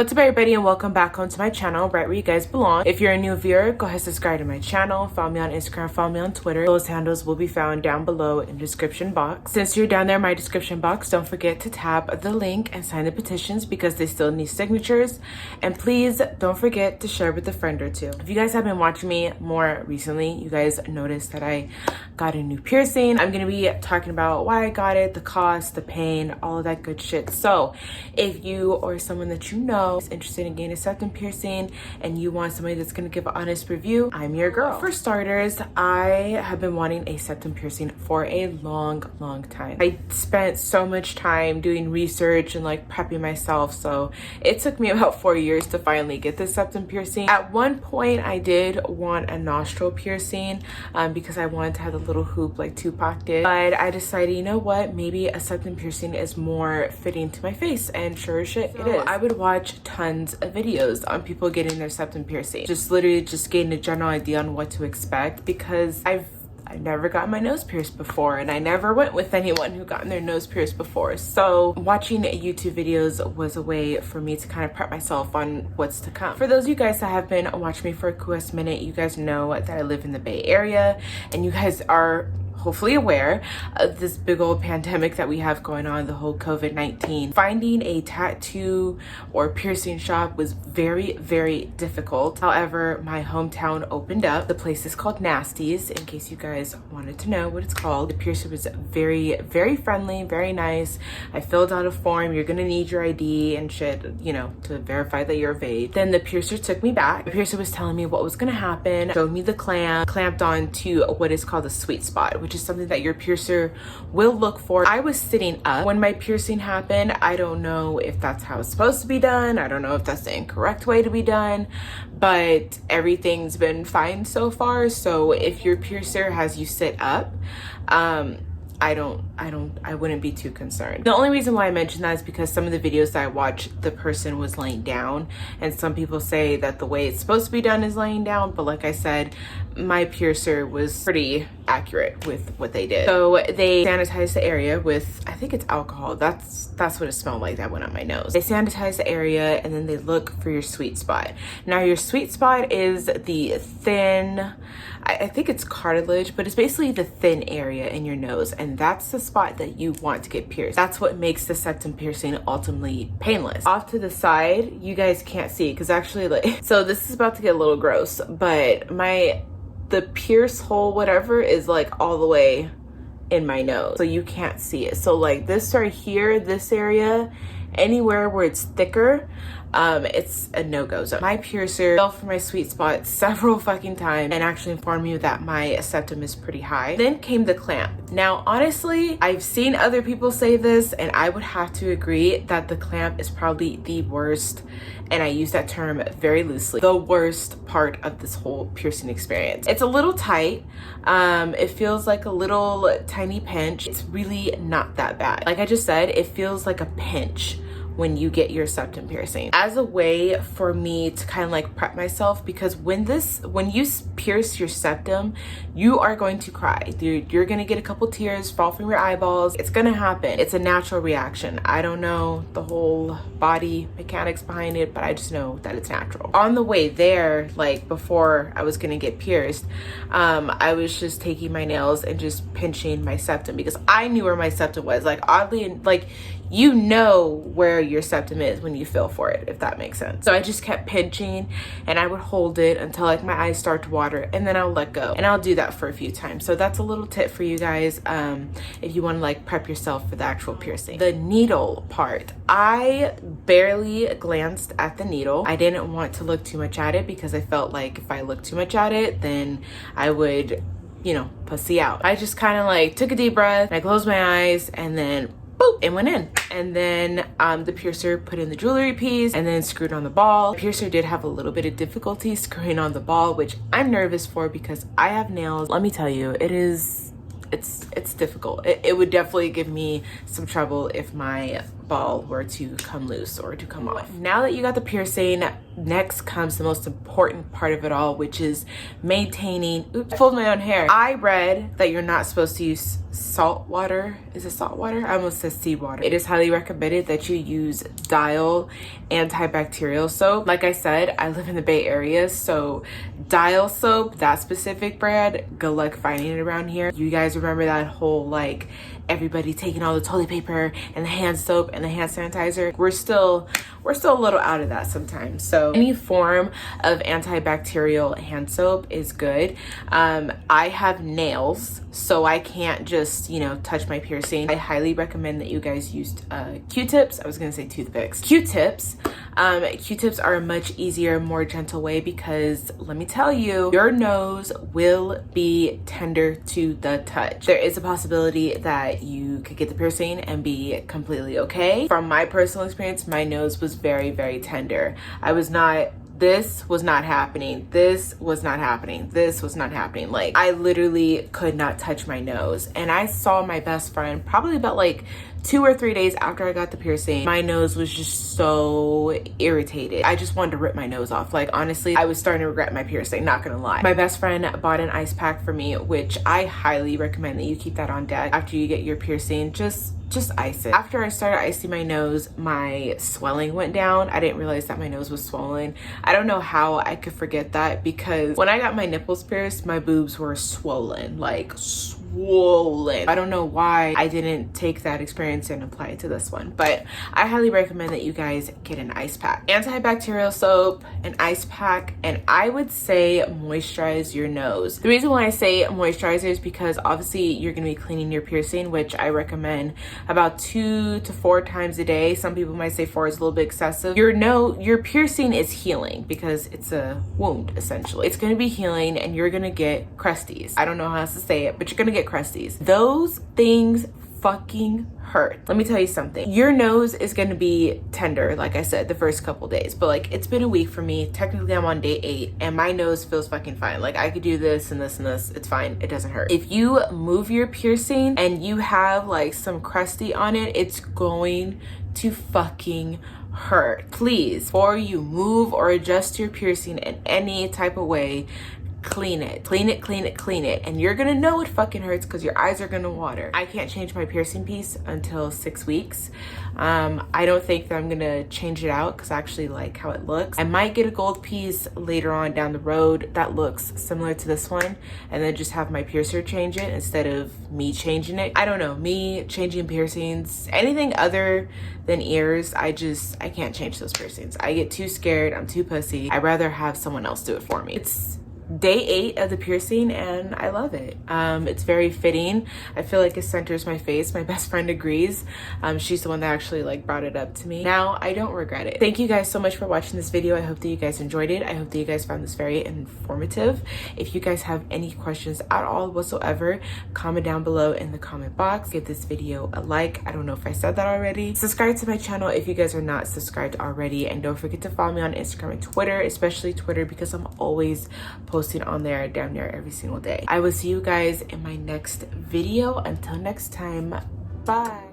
What's up everybody, and welcome back home to my channel, right where you guys belong. If you're a new viewer, go ahead, subscribe to my channel, follow me on Instagram, follow me on Twitter. Those handles will be found down below in the description box. Since you're down there in my description box, don't forget to tap the link and sign the petitions because they still need signatures. And please don't forget to share with a friend or two. If you guys have been watching me more recently, you guys noticed that I got a new piercing. I'm gonna be talking about why I got it, the cost, the pain, all of that good shit. So if you or someone that you know is interested in getting a septum piercing and you want somebody that's going to give an honest review, I'm your girl. For starters, I have been wanting a septum piercing for a long time. I spent so much time doing research and like prepping myself, so it took me about 4 years to finally get this septum piercing. At one point I did want a nostril piercing because I wanted to have the little hoop like Tupac did, but I decided, you know what, maybe a septum piercing is more fitting to my face, and sure as shit it is. I would watch tons of videos on people getting their septum piercing, just literally just getting a general idea on what to expect, because I've never gotten my nose pierced before, and I never went with anyone who gotten their nose pierced before. So watching YouTube videos was a way for me to kind of prep myself on what's to come. For those of you guys that have been watching me for a cool minute, you guys know that I live in the Bay Area, and you guys are hopefully aware of this big old pandemic that we have going on, the whole COVID-19. Finding a tattoo or piercing shop was very difficult. However, my hometown opened up. The place is called Nasty's, in case you guys wanted to know what it's called. The piercer was very friendly, very nice. I filled out a form. You're gonna need your ID and shit, you know, to verify that you're of age. Then the piercer took me back. The piercer was telling me what was gonna happen, showed me the clamped on to what is called a sweet spot, which is something that your piercer will look for. I was sitting up when my piercing happened. I don't know if that's how it's supposed to be done. I don't know if that's the incorrect way to be done, but everything's been fine so far. So if your piercer has you sit up, I wouldn't be too concerned. The only reason why I mention that is because some of the videos that I watched, the person was laying down, and some people say that the way it's supposed to be done is laying down, but like I said, my piercer was pretty accurate with what they did. So they sanitized the area with, I think it's alcohol. That's what it smelled like that went on my nose. They sanitize the area and then they look for your sweet spot. Now your sweet spot is the thin, I think it's cartilage, but it's basically the thin area in your nose, and that's the spot that you want to get pierced. That's what makes the septum piercing ultimately painless. Off to the side, you guys can't see because actually, like, so this is about to get a little gross, but the pierce hole, whatever, is like all the way in my nose, so you can't see it. So like this right here, this area, anywhere where it's thicker, it's a no-go zone. My piercer fell for my sweet spot several fucking times and actually informed me that my septum is pretty high. Then came the clamp. Now honestly, I've seen other people say this, and I would have to agree that the clamp is probably the worst, and I use that term very loosely, the worst part of this whole piercing experience. It's a little tight. It feels like a little tiny pinch. It's really not that bad. Like I just said, it feels like a pinch when you get your septum piercing, as a way for me to kind of like prep myself, because when you pierce your septum, you are going to cry. You're gonna get a couple tears fall from your eyeballs. It's gonna happen. It's a natural reaction. I don't know the whole body mechanics behind it, but I just know that it's natural. On the way there, like before I was gonna get pierced, I was just taking my nails and just pinching my septum because I knew where my septum was. Like oddly, like, you know where your septum is when you feel for it, if that makes sense. So I just kept pinching and I would hold it until like my eyes start to water, and then I'll let go. And I'll do that for a few times. So that's a little tip for you guys if you want to like prep yourself for the actual piercing. The needle part, I barely glanced at the needle. I didn't want to look too much at it because I felt like if I looked too much at it, then I would, you know, pussy out. I just kind of like took a deep breath, and I closed my eyes, and then boop, it went in. And then the piercer put in the jewelry piece and then screwed on the ball. The piercer did have a little bit of difficulty screwing on the ball, which I'm nervous for because I have nails. Let me tell you, it is it's difficult. It would definitely give me some trouble if my ball were to come loose or to come off. Now that you got the piercing, next comes the most important part of it all, which is maintaining, oops, I pulled my own hair. I read that you're not supposed to use salt water. Is it salt water? I almost said seawater. It is highly recommended that you use Dial antibacterial soap. Like I said, I live in the Bay Area, so Dial soap, that specific brand, good luck finding it around here. You guys remember that whole like everybody taking all the toilet paper and the hand soap and the hand sanitizer? We're still a little out of that sometimes. So any form of antibacterial hand soap is good. I have nails, so I can't just, you know, touch my piercing. I highly recommend that you guys use Q-tips. I was gonna say toothpicks. Q-tips. Q-tips are a much easier, more gentle way because let me tell you, your nose will be tender to the touch. There is a possibility that you could get the piercing and be completely okay. From my personal experience, my nose was very, very tender. This was not happening. This was not happening. This was not happening. Like, I literally could not touch my nose. And I saw my best friend probably about like 2 or 3 days after I got the piercing. My nose was just so irritated. I just wanted to rip my nose off. Like, honestly, I was starting to regret my piercing, not gonna lie. My best friend bought an ice pack for me, which I highly recommend that you keep that on deck after you get your piercing. Just ice it. After I started icing my nose, my swelling went down. I didn't realize that my nose was swollen. I don't know how I could forget that because when I got my nipples pierced, my boobs were swollen, like swollen. I don't know why I didn't take that experience and apply it to this one, but I highly recommend that you guys get an ice pack. Antibacterial soap, an ice pack, and I would say moisturize your nose. The reason why I say moisturizer is because obviously you're gonna be cleaning your piercing, which I recommend about 2 to 4 times a day. Some people might say 4 is a little bit excessive. Your piercing is healing because it's a wound essentially. It's gonna be healing and you're gonna get crusties. I don't know how else to say it, but you're gonna get crusties. Those things fucking hurt. Let me tell you something. Your nose is gonna be tender, like I said, the first couple days, but like it's been a week for me. Technically I'm on day 8 and my nose feels fucking fine. Like I could do this and this and this, it's fine, it doesn't hurt. If you move your piercing and you have like some crusty on it, it's going to fucking hurt. Please, before you move or adjust your piercing in any type of way, clean it, clean it, clean it, clean it. And you're gonna know it fucking hurts because your eyes are gonna water. I can't change my piercing piece until 6 weeks. I don't think that I'm gonna change it out because I actually like how it looks. I might get a gold piece later on down the road that looks similar to this one and then just have my piercer change it instead of me changing it. I don't know, me changing piercings, anything other than ears, I can't change those piercings. I get too scared, I'm too pussy. I'd rather have someone else do it for me. It's day 8 of the piercing and I love it. It's very fitting. I feel like it centers my face. My best friend agrees. She's the one that actually like brought it up to me. Now I don't regret it. Thank you guys so much for watching this video. I hope that you guys enjoyed it. I hope that you guys found this very informative. If you guys have any questions at all whatsoever, comment down below in the comment box. Give this video a like. I don't know if I said that already. Subscribe to my channel if you guys are not subscribed already, and don't forget to follow me on Instagram and Twitter, especially Twitter because I'm always posting on there damn near every single day. I will see you guys in my next video. Until next time, bye.